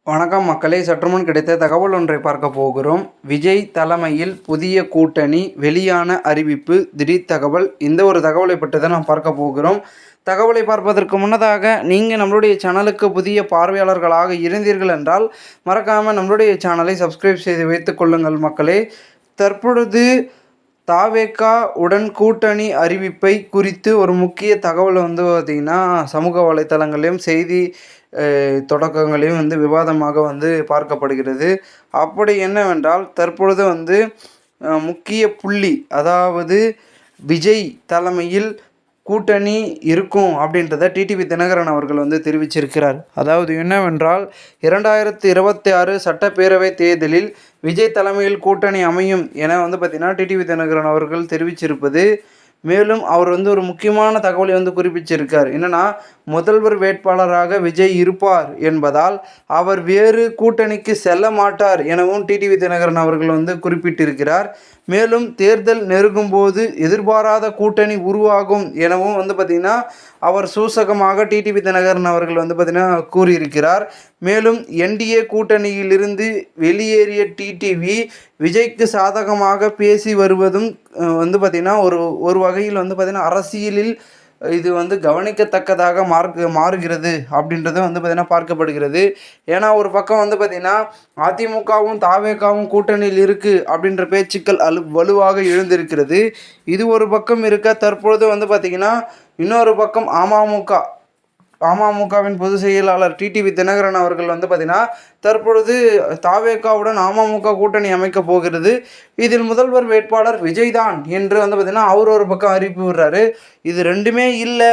வணக்கம் மக்களே, சற்றுமுன் கிடைத்த தகவல் ஒன்றை பார்க்க போகிறோம். விஜய் தலைமையில் புதிய கூட்டணி, வெளியான அறிவிப்பு, திடீர் தகவல். இந்த ஒரு தகவலை பற்றி தான் நாம் பார்க்க போகிறோம். தகவலை பார்ப்பதற்கு முன்னதாக நீங்கள் நம்மளுடைய சேனலுக்கு புதிய பார்வையாளர்களாக இருந்தீர்கள் என்றால் மறக்காமல் நம்மளுடைய சேனலை சப்ஸ்கிரைப் செய்து வைத்துக் கொள்ளுங்கள் மக்களே. தற்பொழுது தாவேகா உடன் கூட்டணி அறிவிப்பை குறித்து ஒரு முக்கிய தகவல் பார்த்திங்கன்னா சமூக வலைத்தளங்களையும் செய்தி தொடக்கங்களையும் விவாதமாக பார்க்கப்படுகிறது. அப்படி என்னவென்றால் தற்பொழுது முக்கிய புள்ளி, அதாவது விஜய் தலைமையில் கூட்டணி இருக்கும் அப்படின்றத டிடிவி தினகரன் அவர்கள் தெரிவிச்சிருக்கிறார். அதாவது என்னவென்றால் 2026 சட்டப்பேரவை தேர்தலில் விஜய் தலைமையில் கூட்டணி அமையும் என பார்த்திங்கன்னா டிடிவி தினகரன் அவர்கள் தெரிவிச்சிருப்பது. மேலும் அவர் ஒரு முக்கியமான தகவலை குறிப்பிட்டிருக்கார். என்னென்னா, முதல்வர் வேட்பாளராக விஜய் இருப்பார் என்பதால் அவர் வேறு கூட்டணிக்கு செல்ல மாட்டார் எனவும் டிடிவி தினகரன் அவர்கள் குறிப்பிட்டிருக்கிறார். மேலும் தேர்தல் நெருங்கும் போது எதிர்பாராத கூட்டணி உருவாகும் எனவும் பார்த்திங்கன்னா அவர் சூசகமாக டிடிவி தினகரன் அவர்கள் பார்த்திங்கன்னா கூறியிருக்கிறார். மேலும் என்டிஏ கூட்டணியிலிருந்து வெளியேறிய டிடிவி விஜய்க்கு சாதகமாக பேசி வருவதும் பார்த்திங்கன்னா ஒரு வகையில் பார்த்திங்கன்னா அரசியலில் இது கவனிக்கத்தக்கதாக மாறுகிறது அப்படின்றது பார்த்திங்கன்னா பார்க்கப்படுகிறது. ஏன்னா ஒரு பக்கம் பார்த்திங்கன்னா அதிமுகவும் தாவேகாவும் கூட்டணியில் இருக்குது அப்படின்ற பேச்சுக்கள் வலுவாக எழுந்திருக்கிறது. இது ஒரு பக்கம் இருக்க, தற்பொழுது பார்த்திங்கன்னா இன்னொரு பக்கம் அமமுகவின் பொதுச் செயலாளர் டிடிவி தினகரன் அவர்கள் பார்த்திங்கன்னா தற்பொழுது தாவேகாவுடன் அமமுக கூட்டணி அமைக்கப் போகிறது, இதில் முதல்வர் வேட்பாளர் விஜய் தான் என்று பார்த்திங்கன்னா அவர் ஒரு பக்கம் அறிவிப்பு விடுறாரு. இது ரெண்டுமே இல்லை,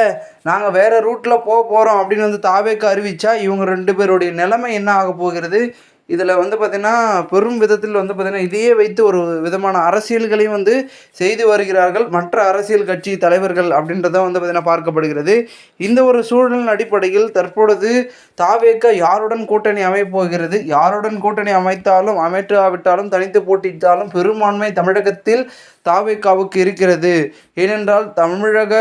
நாங்கள் வேறு ரூட்டில் போகிறோம் அப்படின்னு தாவேகா அறிவித்தா இவங்க ரெண்டு பேருடைய நிலைமை என்ன ஆக போகிறது? இதில் பார்த்திங்கன்னா பெரும் விதத்தில் பார்த்திங்கன்னா இதையே வைத்து ஒரு விதமான அரசியல்களையும் செய்து வருகிறார்கள் மற்ற அரசியல் கட்சி தலைவர்கள் அப்படின்றத பார்த்திங்கன்னா பார்க்கப்படுகிறது. இந்த ஒரு சூழலின் அடிப்படையில் தற்பொழுது தாவேகா யாருடன் கூட்டணி அமைப்போகிறது, யாருடன் கூட்டணி அமைக்காவிட்டாலும் தனித்து போட்டியிட்டாலும் பெரும்பான்மை தமிழகத்தில் தாவேகாவுக்கு இருக்கிறது. ஏனென்றால் தமிழக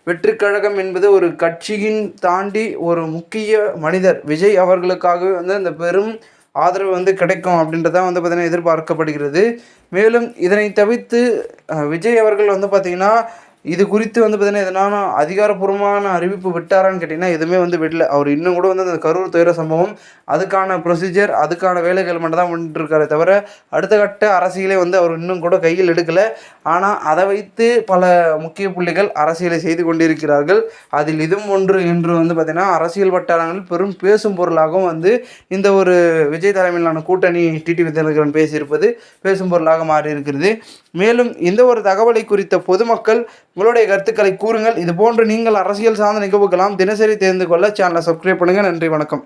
வெற்றிக் கழகம் என்பது ஒரு கட்சியின் தாண்டி ஒரு முக்கிய மனிதர் விஜய் அவர்களுக்காகவே அந்த பெரும் ஆதரவு கிடைக்கும் அப்படின்றதான் பார்த்திங்கன்னா எதிர்பார்க்கப்படுகிறது. மேலும் இதனை தவிர்த்து விஜய் அவர்கள் பார்த்திங்கன்னா இது குறித்து பார்த்திங்கன்னா எதனால அதிகாரப்பூர்வமான அறிவிப்பு விட்டாரான்னு கேட்டிங்கன்னா எதுவுமே விடல. அவர் இன்னும் கூட அந்த கரூர் துயர சம்பவம் அதுக்கான ப்ரொசீஜர் அதுக்கான வேலைகள் மட்டும் தான் பண்ணிட்டுருக்காரே தவிர அடுத்த கட்ட அரசியலே அவர் இன்னும் கூட கையில் எடுக்கலை. ஆனால் அதை வைத்து பல முக்கிய புள்ளிகள் அரசியலை செய்து கொண்டிருக்கிறார்கள். அதில் இதுவும் ஒன்று என்று பார்த்திங்கன்னா அரசியல் வட்டாரங்களில் பெரும் பேசும் பொருளாகவும் இந்த ஒரு விஜய் தலைமையிலான கூட்டணி டிடிவி தினகரன் பேசியிருப்பது பேசும் பொருளாக மாறி இருக்கிறது. மேலும் இந்த ஒரு தகவலை குறித்த பொதுமக்கள் உங்களுடைய கருத்துக்களை கூறுங்கள். இது போன்று நீங்கள் அரசியல் சார்ந்த நிகழ்வுகளாம் தினசரி தெரிந்து கொள்ள சேனலை சப்ஸ்கிரைப் பண்ணுங்கள். நன்றி, வணக்கம்.